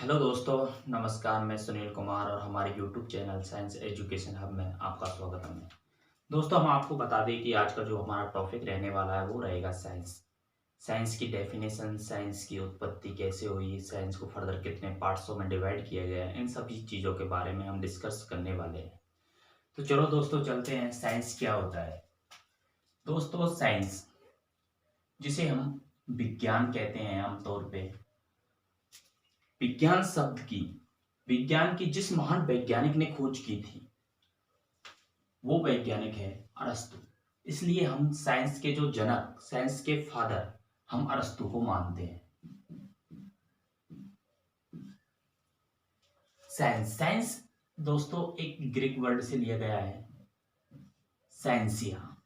Hello दोस्तों, नमस्कार। मैं सुनील कुमार और हमारे YouTube channel science education hub में आपका स्वागतम है। दोस्तों, हम आपको बता दें कि आज का जो हमारा टॉपिक रहने वाला है वो रहेगा साइंस। साइंस की डेफिनेशन, साइंस की उत्पत्ति कैसे हुई, साइंस को फर्दर कितने पार्ट्सों में डिवाइड किया गया है, इन सभी चीज़ों के बारे में हम डिस्कस करने वाले हैं। तो चलो दोस्तों, चलते हैं। साइंस क्या होता है? दोस्तों, साइंस, जिसे हम विज्ञान कहते हैं आमतौर पे, विज्ञान शब्द की, विज्ञान की जिस महान वैज्ञानिक ने खोज की थी वो वैज्ञानिक है अरस्तु। इसलिए हम साइंस के जो जनक, साइंस के फादर, हम अरस्तु को मानते हैं। साइंस, साइंस दोस्तों एक ग्रीक वर्ड से लिया गया है, साइंसिया।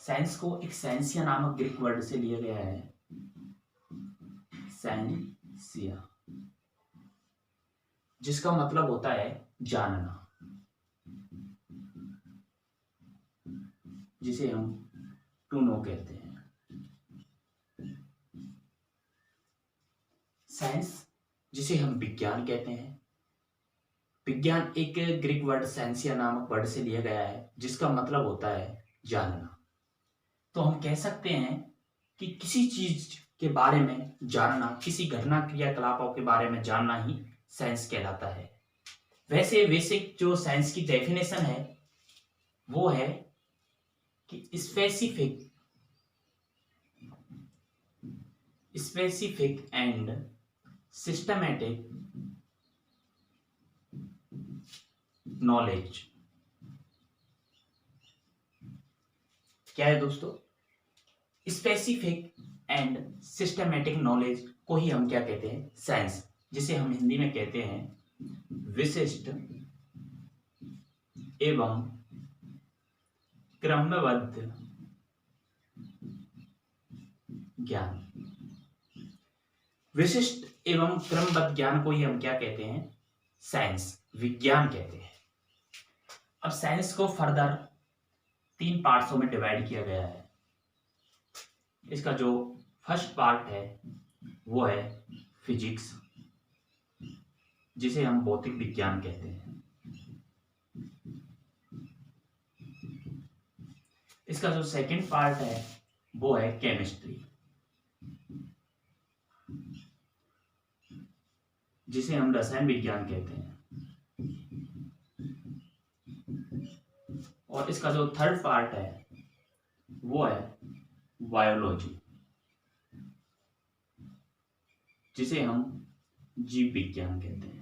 साइंस को एक साइंसिया नामक ग्रीक वर्ड से लिया गया है, साइंसिया, जिसका मतलब होता है जानना, जिसे हम टू नो कहते हैं। साइंस, जिसे हम विज्ञान कहते हैं, विज्ञान एक ग्रीक वर्ड साइंसिया नामक वर्ड से लिया गया है, जिसका मतलब होता है जानना। तो हम कह सकते हैं कि किसी चीज के बारे में जानना, किसी घटना क्रियाकलापों के बारे में जानना ही साइंस कहलाता है। वैसे बेसिक जो साइंस की डेफिनेशन है वो है कि स्पेसिफिक एंड सिस्टमैटिक नॉलेज। क्या है दोस्तों? स्पेसिफिक एंड सिस्टमैटिक नॉलेज को ही हम क्या कहते हैं? साइंस, जिसे हम हिंदी में कहते हैं विशिष्ट एवं क्रमबद्ध ज्ञान। विशिष्ट एवं क्रमबद्ध ज्ञान को ही हम क्या कहते हैं? साइंस, विज्ञान कहते हैं। अब साइंस को फर्दर 3 पार्ट्सों में डिवाइड किया गया है। इसका जो फर्स्ट पार्ट है वो है फिजिक्स, जिसे हम भौतिक विज्ञान कहते हैं। इसका जो सेकंड पार्ट है वो है केमिस्ट्री, जिसे हम रसायन विज्ञान कहते हैं। और इसका जो थर्ड पार्ट है वो है बायोलॉजी, जिसे हम जीव विज्ञान कहते हैं।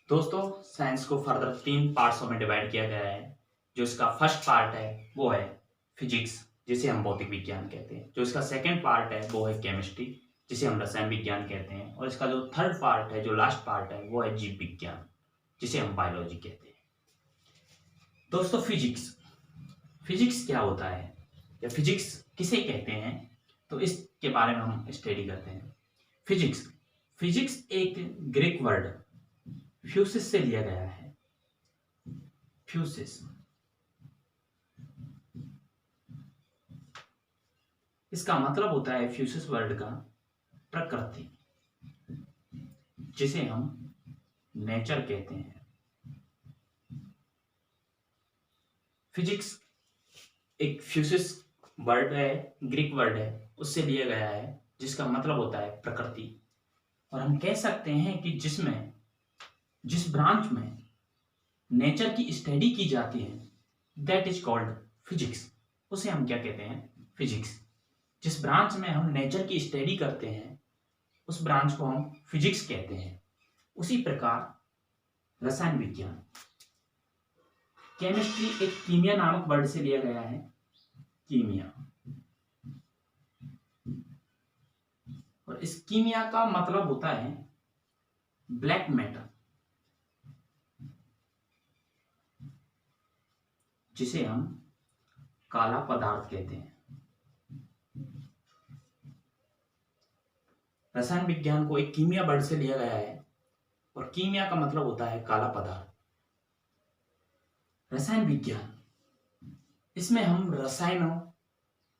दोस्तों, साइंस को फर्दर 3 पार्ट्सों में डिवाइड किया गया है। जो इसका फर्स्ट पार्ट है वो है फिजिक्स, जिसे हम भौतिक विज्ञान कहते हैं। जो इसका सेकंड पार्ट है वो है केमिस्ट्री, जिसे हम रसायन विज्ञान कहते हैं। और इसका जो थर्ड पार्ट है, जो लास्ट पार्ट है, वो है जीव विज्ञान, जिसे हम बायोलॉजी कहते हैं। दोस्तों, फिजिक्स, फिजिक्स क्या होता है या फिजिक्स किसे कहते हैं, तो इसके बारे में हम स्टडी करते हैं। फिजिक्स, फिजिक्स एक ग्रीक वर्ड फ्यूसिस से लिया गया है। फ्यूसिस, इसका मतलब होता है, फ्यूसिस वर्ड का, प्रकृति, जिसे हम नेचर कहते हैं। फिजिक्स एक फ्यूसिस वर्ड है, ग्रीक वर्ड है, उससे लिया गया है, जिसका मतलब होता है प्रकृति। और हम कह सकते हैं कि जिस ब्रांच में नेचर की स्टडी की जाती है दैट इज कॉल्ड फिजिक्स, उसे हम क्या कहते हैं? फिजिक्स। जिस ब्रांच में हम नेचर की स्टडी करते हैं उस ब्रांच को हम फिजिक्स कहते हैं। उसी प्रकार रसायन विज्ञान, केमिस्ट्री एक कीमिया नामक वर्ड से लिया गया है, कीमिया। और इस कीमिया का मतलब होता है ब्लैक मैटर, जिसे हम काला पदार्थ कहते हैं। रसायन विज्ञान को एक कीमिया वर्ड से लिया गया है और कीमिया का मतलब होता है काला पदार्थ। रसायन विज्ञान, इसमें हम रसायनों,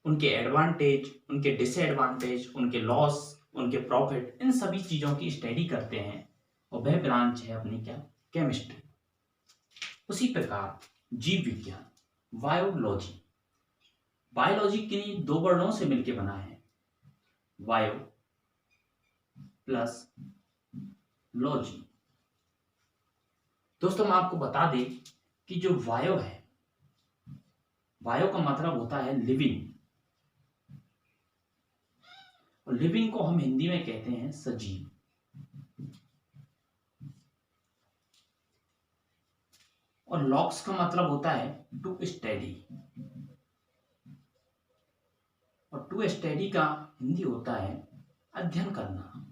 उनके एडवांटेज, उनके डिसएडवांटेज, उनके लॉस, उनके प्रॉफिट, इन सभी चीजों की स्टडी करते हैं और वह ब्रांच है अपनी क्या, केमिस्ट्री। उसी प्रकार जीव विज्ञान, बायोलॉजी, बायोलॉजी किन्हीं दो वर्णों से मिलकर बना है, बायो प्लस लॉजी। दोस्तों मैं आपको बता दें कि जो बायो है, बायो का मतलब होता है लिविंग, और लिविंग को हम हिंदी में कहते हैं सजीव। और लॉक्स का मतलब होता है टू स्टडी, और टू स्टडी का हिंदी होता है अध्ययन करना।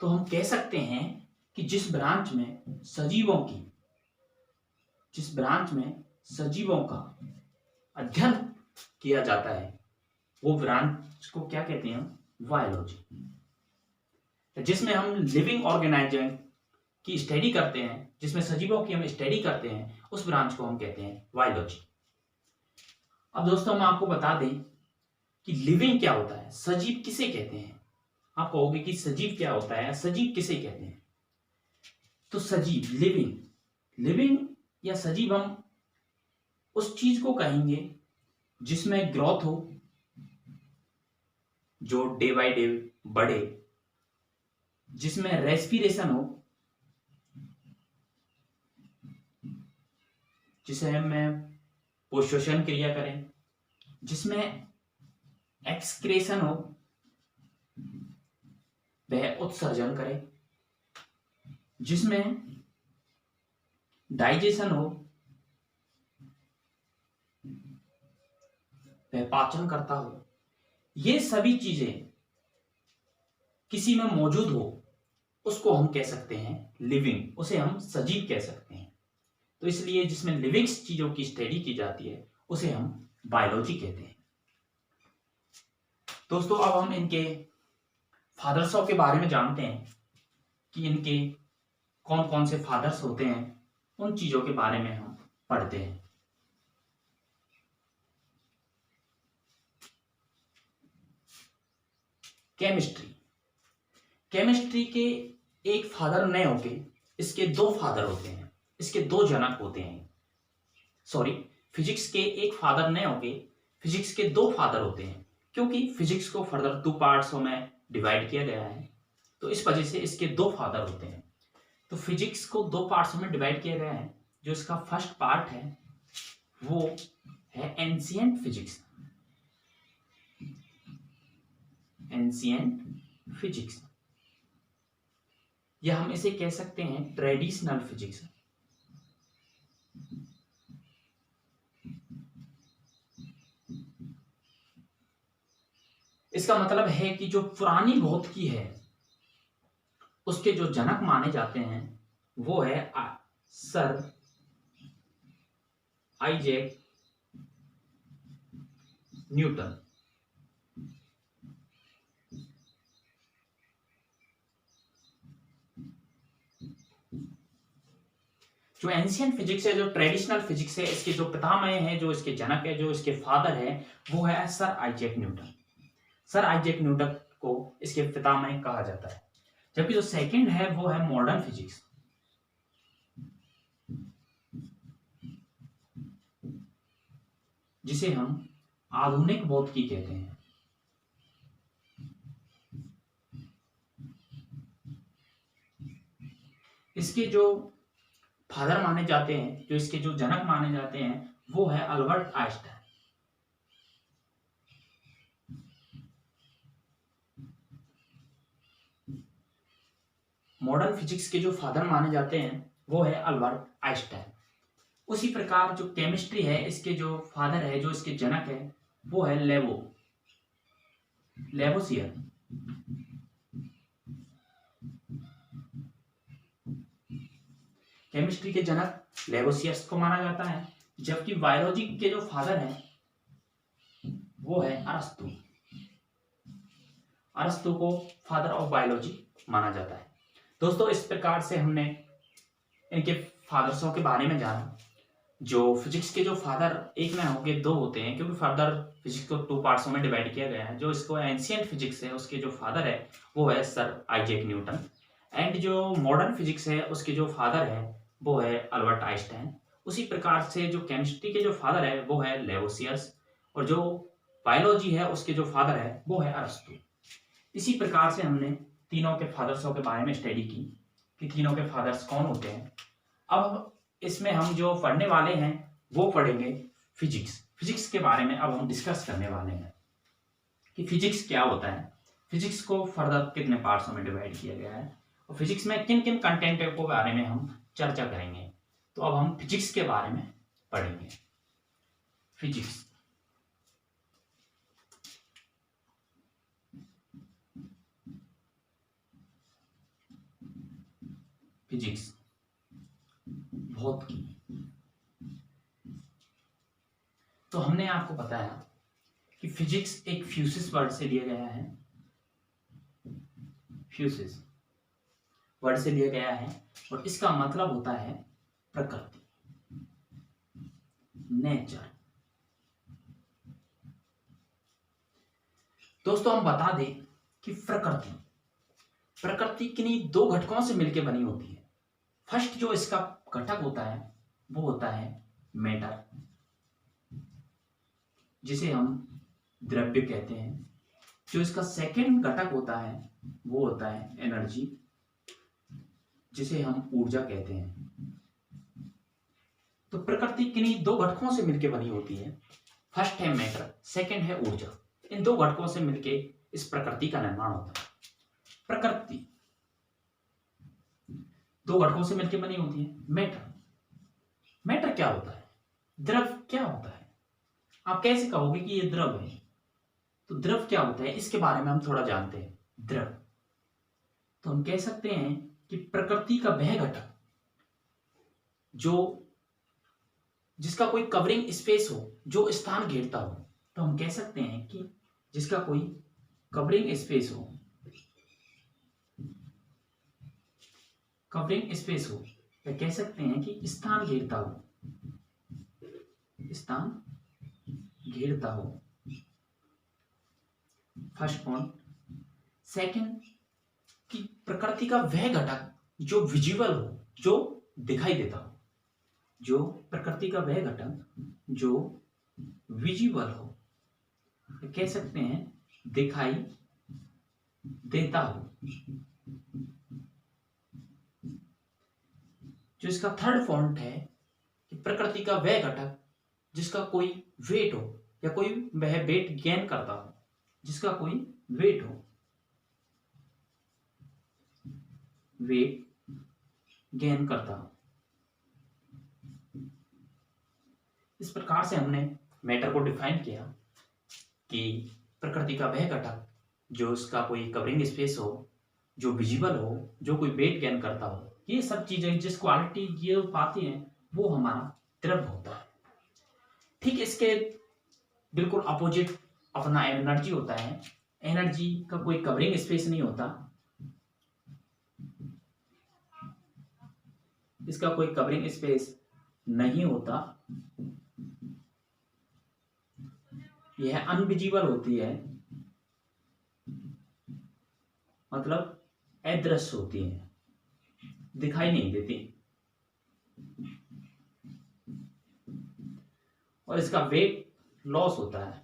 तो हम कह सकते हैं कि जिस ब्रांच में सजीवों का अध्ययन किया जाता है वो ब्रांच को क्या कहते हैं, बायोलॉजी। जिसमें हम लिविंग ऑर्गेनाइजर की स्टडी करते हैं, जिसमें सजीवों की हम स्टडी करते हैं, उस ब्रांच को हम कहते हैं बायोलॉजी। अब दोस्तों हम आपको बता दें कि लिविंग क्या होता है, सजीव किसे कहते हैं। आप कहोगे कि सजीव क्या होता है, सजीव किसे कहते हैं। तो सजीव, लिविंग या सजीव हम उस चीज को कहेंगे जिसमें ग्रोथ हो, जो डे बाय डे बढ़े, जिसमें रेस्पिरेशन हो, जिसे हम पोषण क्रिया करें, जिसमें एक्सक्रेशन हो, वह उत्सर्जन करे, जिसमें डाइजेशन हो, वह पाचन करता हो। ये सभी चीजें किसी में मौजूद हो उसको हम कह सकते हैं लिविंग, उसे हम सजीव कह सकते हैं। तो इसलिए जिसमें लिविंग चीजों की स्टडी की जाती है उसे हम बायोलॉजी कहते हैं। दोस्तों अब हम इनके फादर्सों के बारे में जानते हैं कि इनके कौन कौन से फादर्स होते हैं, उन चीजों के बारे में हम पढ़ते हैं। केमिस्ट्री के एक फादर नहीं होके इसके दो फादर होते हैं, इसके दो जनक होते हैं। सॉरी, फिजिक्स के एक फादर नहीं होके फिजिक्स के दो फादर होते हैं, क्योंकि फिजिक्स को फर्दर 2 पार्ट्स में डिवाइड किया गया है, तो इस वजह से इसके दो फादर होते हैं। तो फिजिक्स को 2 पार्ट्स में डिवाइड किया गया है। जो इसका फर्स्ट पार्ट है वो है एंशिएंट फिजिक्स, या हम इसे कह सकते हैं ट्रेडिशनल फिजिक्स। इसका मतलब है कि जो पुरानी भौतिकी है उसके जो जनक माने जाते हैं वो है सर आइजैक न्यूटन। जो एंशिएंट फिजिक्स है, जो ट्रेडिशनल फिजिक्स है, इसके जो पितामह है, जो इसके जनक है, जो इसके फादर है, वो है sir Isaac Newton. Sir Isaac Newton को इसके पितामह कहा जाता है। जबकि जो सेकंड है वो है मॉडर्न फिजिक्स। जिसे हम आधुनिक भौतिकी कहते हैं। इसके जो फादर माने जाते हैं, जो इसके जो जनक माने जाते हैं, वो है अल्बर्ट आइंस्टाइन। मॉडर्न फिजिक्स के जो फादर माने जाते हैं वो है अल्बर्ट आइंस्टाइन। उसी प्रकार जो केमिस्ट्री है, इसके जो फादर है, जो इसके जनक है, वो है लेवोसियर। केमिस्ट्री के जनक लेवोसियस को माना जाता है। जबकि बायोलॉजी के जो फादर हैं वो है अरस्तु। अरस्तु को फादर ऑफ बायोलॉजी माना जाता है। दोस्तों इस प्रकार से हमने इनके फादर्सों के बारे में जाना। जो फिजिक्स के जो फादर एक ना होके दो होते हैं, क्योंकि फर्दर फिजिक्स को 2 पार्ट्सों में डिवाइड किया गया है। जो इसको एंशिएंट फिजिक्स है उसके जो फादर है वो है सर आइजैक न्यूटन, एंड जो मॉडर्न फिजिक्स है उसके जो फादर है वो है अल्बर्ट आइंस्टाइन। उसी प्रकार से जो केमिस्ट्री के जो फादर है वो है लेवोसियस, और जो बायोलॉजी है उसके जो फादर है वो है अरस्तु। इसी प्रकार से हमने तीनों के फादर्सों के बारे में स्टडी की कि तीनों के फादर्स कौन होते हैं। अब इसमें हम जो पढ़ने वाले हैं वो पढ़ेंगे फिजिक्स। फिजिक्स के बारे में अब हम डिस्कस करने वाले हैं कि फिजिक्स क्या होता है, फिजिक्स को फर्दर कितने पार्ट्सों में डिवाइड किया गया है, और फिजिक्स में किन किन कंटेंट के बारे में हम चर्चा करेंगे। तो अब हम फिजिक्स के बारे में पढ़ेंगे। फिजिक्स फिजिक्स भौतिकी। तो हमने आपको बताया कि फिजिक्स एक फ्यूसिस वर्ड से लिया गया है, फ्यूसिस वर्ड से लिया गया है, और इसका मतलब होता है प्रकृति, नेचर। दोस्तों हम बता दें कि प्रकृति प्रकृति किन्हीं दो घटकों से मिलकर बनी होती है। फर्स्ट जो इसका घटक होता है वो होता है मैटर, जिसे हम द्रव्य कहते हैं। जो इसका सेकंड घटक होता है वो होता है एनर्जी, जिसे हम ऊर्जा कहते हैं। तो प्रकृति किन्हीं दो घटकों से मिलकर बनी होती है। फर्स्ट है मैटर, सेकंड है ऊर्जा। इन दो घटकों से मिलकर इस प्रकृति का निर्माण होता है। प्रकृति दो घटकों से मिलकर बनी होती है। मैटर मैटर क्या होता है, द्रव क्या होता है। आप कैसे कहोगे कि ये द्रव है, तो द्रव क्या होता है इसके बारे में हम थोड़ा जानते हैं। द्रव तो हम कह सकते हैं कि प्रकृति का वह घटक जो जिसका कोई कवरिंग स्पेस हो, जो स्थान घेरता हो। तो हम कह सकते हैं कि जिसका कोई कवरिंग स्पेस हो, कवरिंग स्पेस हो, या कह सकते हैं कि स्थान घेरता हो, स्थान घेरता हो। First point. सेकंड कि प्रकृति का वह घटक जो विजिबल हो, जो दिखाई देता हो। जो प्रकृति का वह घटक जो विजिबल हो, कह सकते हैं दिखाई देता हो। जो इसका थर्ड पॉइंट है कि प्रकृति का वह घटक जिसका कोई वेट हो, या कोई वह वेट गेन करता हो, जिसका कोई वेट हो, वेट गेन करता हो। इस प्रकार से हमने मैटर को डिफाइन किया कि प्रकृति का वह घटक जो उसका कोई कवरिंग स्पेस हो, जो विजिबल हो, जो कोई वेट गेन करता हो। ये सब चीजें जिस क्वालिटी ये पाती हैं वो हमारा द्रव होता है। ठीक इसके बिल्कुल अपोजिट अपना एनर्जी होता है। एनर्जी का कोई कवरिंग स्पेस नहीं होता, इसका कोई कवरिंग स्पेस नहीं होता, यह अनविजिबल होती है, मतलब अदृश्य होती है, दिखाई नहीं देती, और इसका वेट लॉस होता है,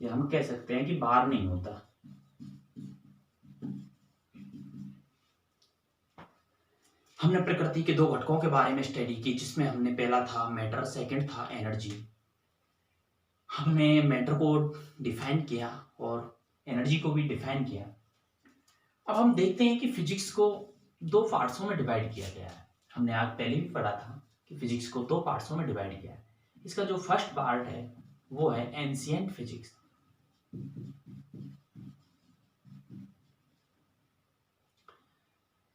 या हम कह सकते हैं कि बाहर नहीं होता। हमने प्रकृति के दो घटकों के बारे में स्टडी की, जिसमें हमने पहला था मैटर, सेकंड था एनर्जी। हमने मैटर को डिफाइन किया और एनर्जी को भी डिफाइन किया। अब हम देखते हैं कि फिजिक्स को दो पार्ट्सों में डिवाइड किया गया है। हमने आज पहले भी पढ़ा था कि फिजिक्स को दो पार्ट्सों में डिवाइड किया है। इसका जो फर्स्ट पार्ट है वो है एंशिएंट फिजिक्स।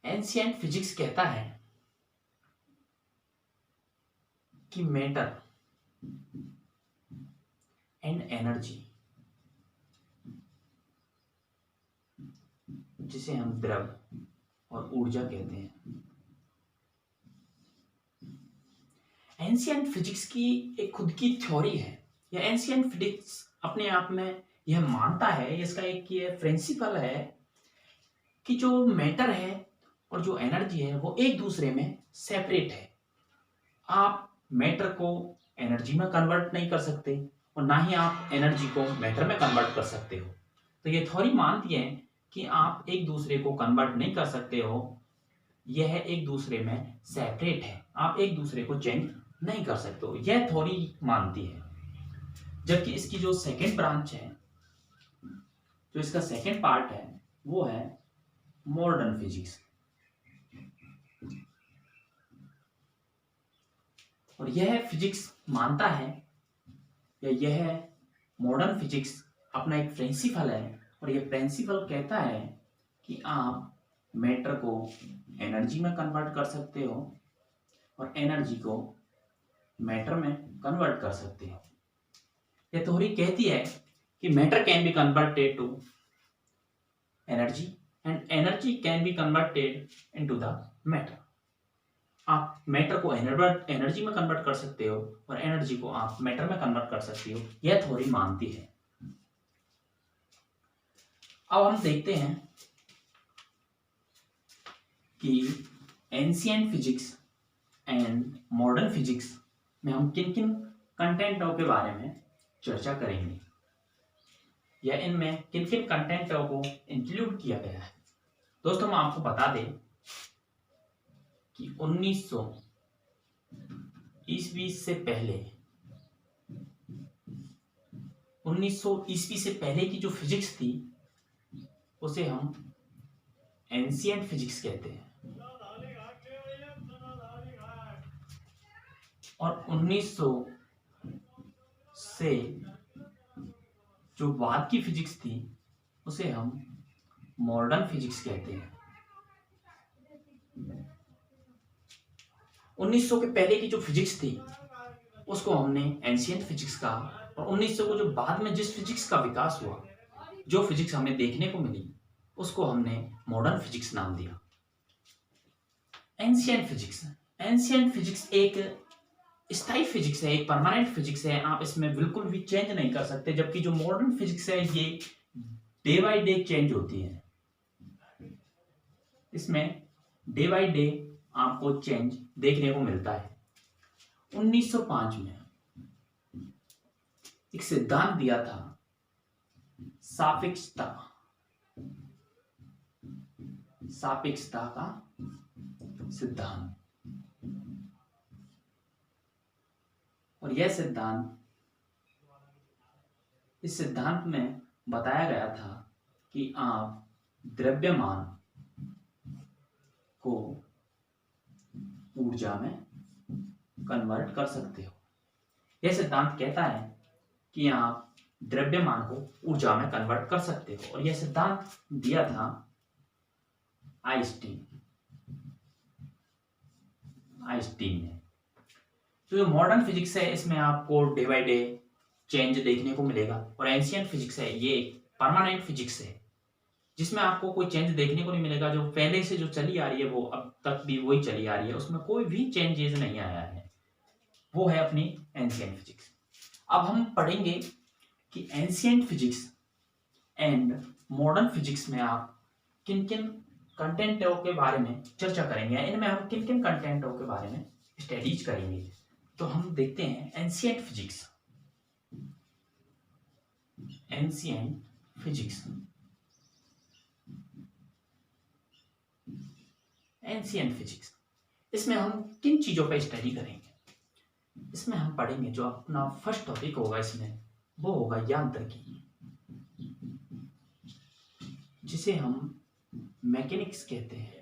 एंशिएंट फिजिक्स कहता है कि मैटर एंड एनर्जी जिसे हम द्रव और ऊर्जा कहते हैं। एंशिएंट फिजिक्स की एक खुद की थ्योरी है। यह एंशिएंट फिजिक्स अपने आप में यह मानता है, इसका एक ये प्रिंसिपल है कि जो मैटर है और जो एनर्जी है वो एक दूसरे में सेपरेट है। आप मैटर को एनर्जी में कन्वर्ट नहीं कर सकते और ना ही आप एनर्जी को मैटर में कन्वर्ट कर सकते हो। तो ये थ्योरी मानती है कि आप एक दूसरे को कन्वर्ट नहीं कर सकते हो, यह एक दूसरे में सेपरेट है, आप एक दूसरे को चेंज नहीं कर सकते हो, यह थ्योरी मानती है। जबकि इसकी जो सेकेंड ब्रांच है, जो इसका सेकेंड पार्ट है, वो है मॉडर्न फिजिक्स। और यह फिजिक्स मानता है, या यह मॉडर्न फिजिक्स अपना एक प्रिंसिपल है, और यह प्रिंसिपल कहता है कि आप मैटर को एनर्जी में कन्वर्ट कर सकते हो और एनर्जी को मैटर में कन्वर्ट कर सकते हो। यह थ्योरी कहती है कि matter can be converted to energy and energy can be converted into the matter. आप मैटर को एनर्जी में कन्वर्ट कर सकते हो और एनर्जी को आप मैटर में कन्वर्ट कर सकते हो, यह थ्योरी मानती है। अब हम देखते हैं कि ancient physics and modern physics में हम किन किन कंटेंटों के बारे में चर्चा करेंगे, या इनमें किन किन कंटेंटों को इंक्लूड किया गया है। दोस्तों, मैं आपको बता दें कि 1900 ईस्वी से पहले 1900 ईस्वी से पहले की जो फिजिक्स थी उसे हम एंशिएंट फिजिक्स कहते हैं, और 1900 से जो बाद की फिजिक्स थी उसे हम मॉडर्न फिजिक्स कहते हैं। 1900 के पहले की जो फिजिक्स थी उसको हमने एंशिएंट फिजिक्स कहा, और 1900 को जो बाद में जिस फिजिक्स का विकास हुआ, जो फिजिक्स हमें देखने को मिली, उसको हमने मॉडर्न फिजिक्स नाम दिया। एंशिएंट फिजिक्स एक स्थायी फिजिक्स है, एक परमानेंट फिजिक्स है, आप इसमें बिल्कुल भी चेंज नहीं कर सकते। जबकि जो मॉडर्न फिजिक्स है ये डे बाय डे चेंज होती है, इसमें डे बाय डे आपको चेंज देखने को मिलता है। 1905 में एक सिद्धांत दिया था सापेक्षता का सिद्धांत, और यह इस सिद्धांत में बताया गया था कि आप द्रव्यमान को ऊर्जा में कन्वर्ट कर सकते हो। यह सिद्धांत कहता है कि आप द्रव्यमान को ऊर्जा में कन्वर्ट कर सकते हो, और यह सिद्धांत दिया था आइंस्टीन ने। तो जो मॉडर्न फिजिक्स है इसमें आपको डे बाय डे चेंज देखने को मिलेगा, और एंशिएंट फिजिक्स है ये परमानेंट फिजिक्स है जिसमें आपको कोई चेंज देखने को नहीं मिलेगा। जो पहले से जो चली आ रही है वो अब तक भी वही चली आ रही है, उसमें कोई भी चेंजेस नहीं आया है, वो है अपनी एंशिएंट फिजिक्स। अब हम पढ़ेंगे कि ancient physics and modern physics में आप किन किन कंटेंटों के बारे में चर्चा करेंगे, इनमें हम किन किन कंटेंटों के बारे में स्टडीज करेंगे। तो हम देखते हैं एंशिएंट फिजिक्स। इसमें हम किन चीजों पर स्टडी करेंगे, इसमें हम पढ़ेंगे, जो अपना फर्स्ट टॉपिक होगा इसमें वो होगा यांत्रिकी, जिसे हम मैकेनिक्स कहते हैं।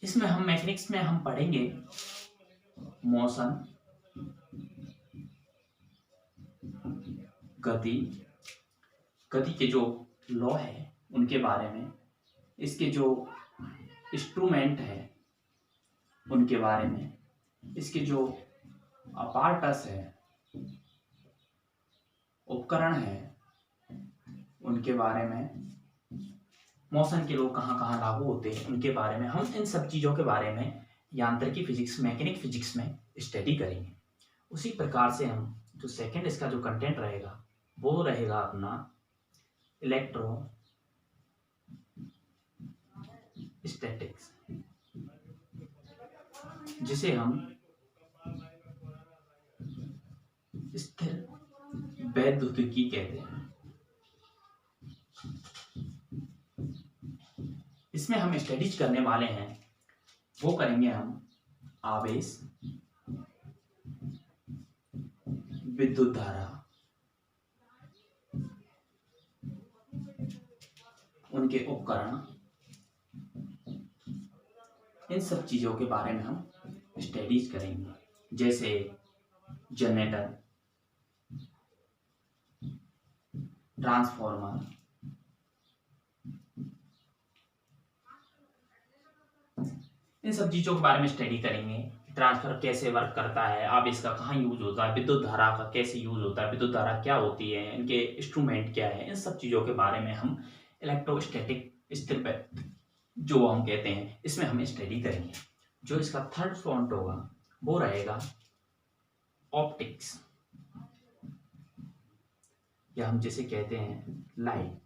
इसमें हम मैकेनिक्स में हम पढ़ेंगे मोशन, गति के जो लॉ है उनके बारे में, इसके जो इंस्ट्रूमेंट है उनके बारे में, इसके जो अपार्टस है, उपकरण है उनके बारे में, मोशन के लॉ कहाँ कहाँ लागू होते हैं उनके बारे में, हम इन सब चीज़ों के बारे में यांत्रिकी फिजिक्स, मैकेनिक फिजिक्स में स्टडी करेंगे। उसी प्रकार से हम जो सेकंड इसका जो कंटेंट रहेगा वो रहेगा अपना इलेक्ट्रोस्टैटिक्स, जिसे हम स्थिर वैद्युतिकी कहते हैं। इसमें हम स्टडीज करने वाले हैं, वो करेंगे हम आवेश, विद्युत धारा, उनके उपकरण, इन सब चीजों के बारे में हम स्टडीज करेंगे, जैसे जनरेटर, ट्रांसफॉर्मर, इन सब चीजों के बारे में स्टडी करेंगे। ट्रांसफर कैसे वर्क करता है, आवेश का कहाँ यूज होता है, विद्युत धारा का कैसे यूज होता है, विद्युत धारा क्या होती है, इनके इंस्ट्रूमेंट क्या है, इन सब चीजों के बारे में हम इलेक्ट्रोस्टैटिक स्थिर जो हम कहते हैं इसमें हम स्टडी करेंगे। जो इसका थर्ड पॉइंट होगा वो रहेगा ऑप्टिक्स, या हम जिसे कहते हैं लाइट,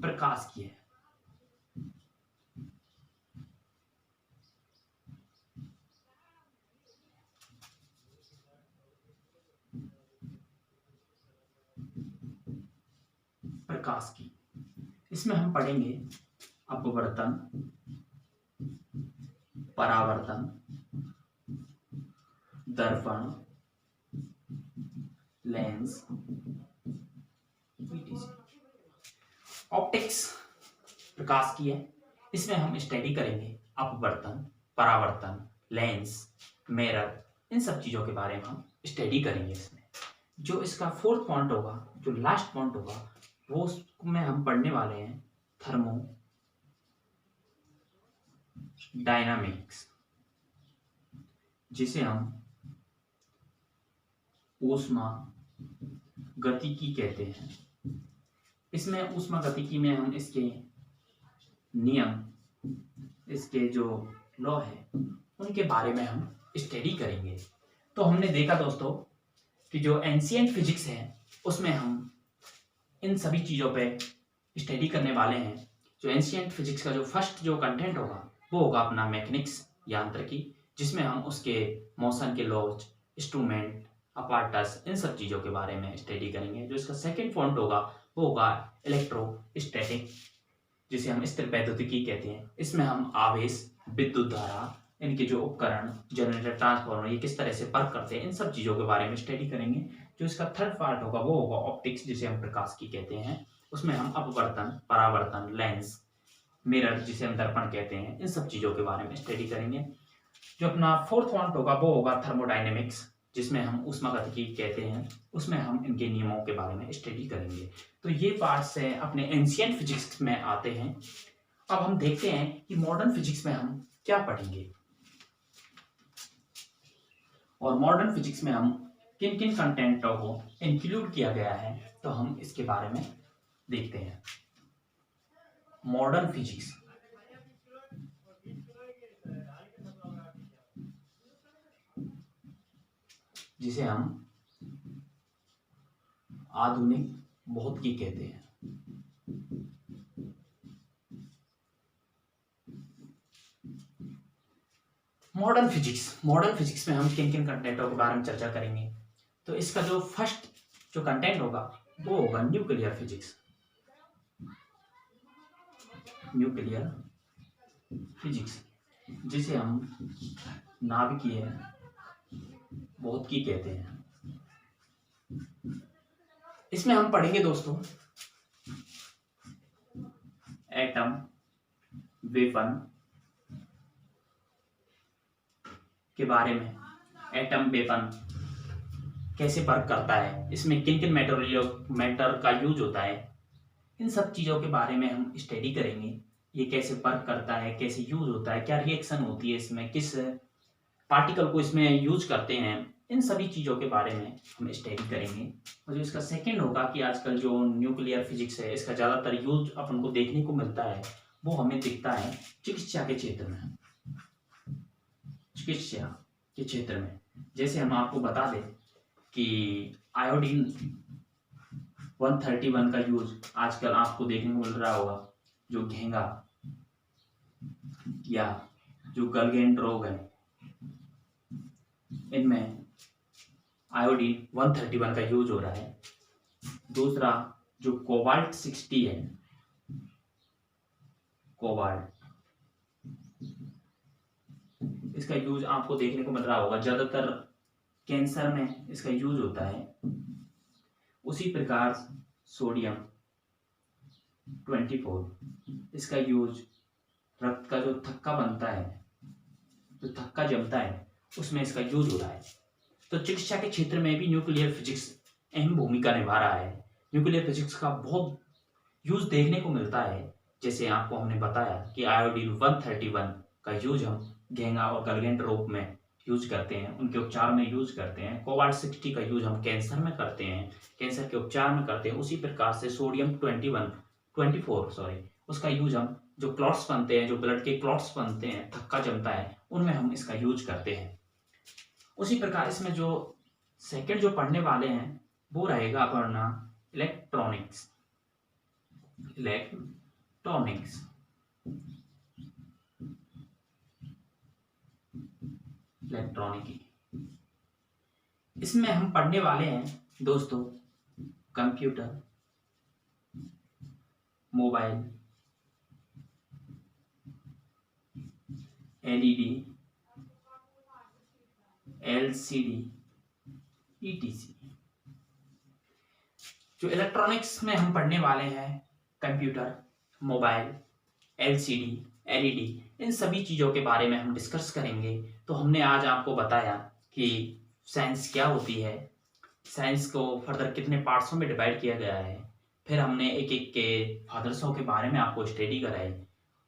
प्रकाश की है। प्रकाश की इसमें हम पढ़ेंगे अपवर्तन, परावर्तन, दर्पण, लेंस, ऑप्टिक्स प्रकाश की है। इसमें हम स्टडी करेंगे अपवर्तन, परावर्तन, लेंस, मिरर, इन सब चीजों के बारे में हम स्टडी करेंगे। इसमें जो इसका फोर्थ पॉइंट होगा, जो लास्ट पॉइंट होगा, वो में हम पढ़ने वाले हैं थर्मो डायनामिक्स, जिसे हम ऊष्मा गतिकी कहते हैं। इसमें ऊष्मा गतिकी में हम इसके नियम, इसके जो लॉ है उनके बारे में हम स्टडी करेंगे। तो हमने देखा दोस्तों कि जो एंशिएंट फिजिक्स है उसमें हम इन सभी चीज़ों पे स्टडी करने वाले हैं। जो एंशिएंट फिजिक्स का जो फर्स्ट जो कंटेंट होगा वो होगा अपना मैकेनिक्स, यांत्रिकी, जिसमें हम उसके मोशन के लॉज, इंस्ट्रूमेंट, अपार्टस, इन सब चीज़ों के बारे में स्टडी करेंगे। जो इसका सेकंड पॉइंट होगा वो होगा इलेक्ट्रोस्टैटिक, जिसे हम स्थिर वैद्युतिकी कहते हैं। इसमें हम आवेश, विद्युत धारा, इनके जो उपकरण, जनरेटर, ट्रांसफार्मर, ये किस तरह से वर्क करते हैं, इन सब चीज़ों के बारे में स्टडी करेंगे। जो इसका थर्ड पार्ट होगा वो होगा ऑप्टिक्स, जिसे हम प्रकाश की कहते हैं। उसमें हम अपवर्तन, परावर्तन, लेंस, मिरर, जिसे हम दर्पण कहते हैं, इन सब चीज़ों के बारे में स्टडी करेंगे। जो अपना फोर्थ पॉइंट होगा वो होगा थर्मोडायनेमिक्स, जिसमें हम ऊष्मागतिकी कहते हैं। उसमें हम इनके नियमों के बारे में स्टडी करेंगे। तो ये पार्ट्स हैं अपने एंशिएंट फिजिक्स में आते हैं। अब हम देखते हैं कि मॉडर्न फिजिक्स में हम क्या पढ़ेंगे और मॉडर्न फिजिक्स में हम किन किन कंटेंटों को इंक्लूड किया गया है, तो हम इसके बारे में देखते हैं। मॉडर्न फिजिक्स जिसे हम आधुनिक भौतिकी कहते हैं। मॉडर्न फिजिक्स में हम किन किन कंटेंटों के बारे में चर्चा करेंगे। तो इसका जो फर्स्ट जो कंटेंट होगा वो होगा न्यूक्लियर फिजिक्स। न्यूक्लियर फिजिक्स जिसे हम नाभिकीय भौतिकी कहते हैं। इसमें हम पढ़ेंगे दोस्तों एटम, वेपन के बारे में। एटम, वेपन कैसे वर्क करता है, इसमें किन किन मैटर का यूज होता है, इन सब चीज़ों के बारे में हम स्टडी करेंगे। ये कैसे वर्क करता है, कैसे यूज होता है, क्या रिएक्शन होती है इसमें, किस पार्टिकल को इसमें यूज करते हैं, इन सभी चीज़ों के बारे में हम स्टडी करेंगे। और जो इसका सेकंड होगा कि आजकल जो न्यूक्लियर फिजिक्स है इसका ज़्यादातर यूज अपन को देखने को मिलता है, वो हमें दिखता है चिकित्सा के क्षेत्र में। चिकित्सा के क्षेत्र में जैसे हम आपको बता दें कि आयोडीन 131 का यूज आजकल आपको देखने को मिल रहा होगा। जो घेंगा या जो गलगेंट रोग है, इनमें आयोडीन 131 का यूज हो रहा है। दूसरा जो कोबाल्ट 60 है, कोबाल्ट, इसका यूज आपको देखने को मिल रहा होगा, ज्यादातर कैंसर में इसका यूज होता है। उसी प्रकार सोडियम 24, इसका यूज रक्त का जो थक्का बनता है, जो थक्का जमता है, उसमें इसका यूज हो रहा है। तो चिकित्सा के क्षेत्र में भी न्यूक्लियर फिजिक्स अहम भूमिका निभा रहा है। न्यूक्लियर फिजिक्स का बहुत यूज देखने को मिलता है। जैसे आपको हमने बताया कि आयोडीन 131 का यूज हम घेंगा और गलगेंट रोग में यूज करते हैं, उनके उपचार में यूज करते हैं। कोबाल्ट 60 का यूज हम कैंसर में करते हैं, कैंसर के उपचार में करते हैं। उसी प्रकार से सोडियम 24 उसका यूज हम जो क्लॉट्स बनते हैं, जो ब्लड के क्लॉट्स बनते हैं, थक्का जमता है, उनमें हम इसका यूज करते हैं। उसी प्रकार इसमें जो सेकंड जो पढ़ने वाले हैं वो रहेगा पढ़ना इलेक्ट्रॉनिक्स। इलेक्ट्रॉनिकी, इसमें हम पढ़ने वाले हैं दोस्तों computer, mobile, LED, LCD, etc. जो इलेक्ट्रॉनिक्स में हम पढ़ने वाले हैं कंप्यूटर, मोबाइल, एलसीडी, एलईडी, इन सभी चीज़ों के बारे में हम डिस्कस करेंगे। तो हमने आज आपको बताया कि साइंस क्या होती है, साइंस को फर्दर कितने पार्ट्सों में डिवाइड किया गया है। फिर हमने एक एक के फादर्सों के बारे में आपको स्टडी कराई,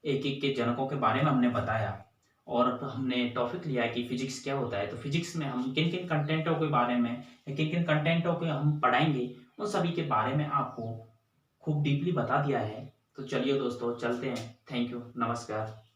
एक एक के जनकों के बारे में हमने बताया, और हमने टॉपिक लिया है कि फिजिक्स क्या होता है। तो फिजिक्स में हम किन किन कंटेंटों के बारे में या किन किन कंटेंटों को हम पढ़ाएंगे, उन सभी के बारे में आपको खूब डीपली बता दिया है। तो चलिए दोस्तों चलते हैं। थैंक यू, नमस्कार।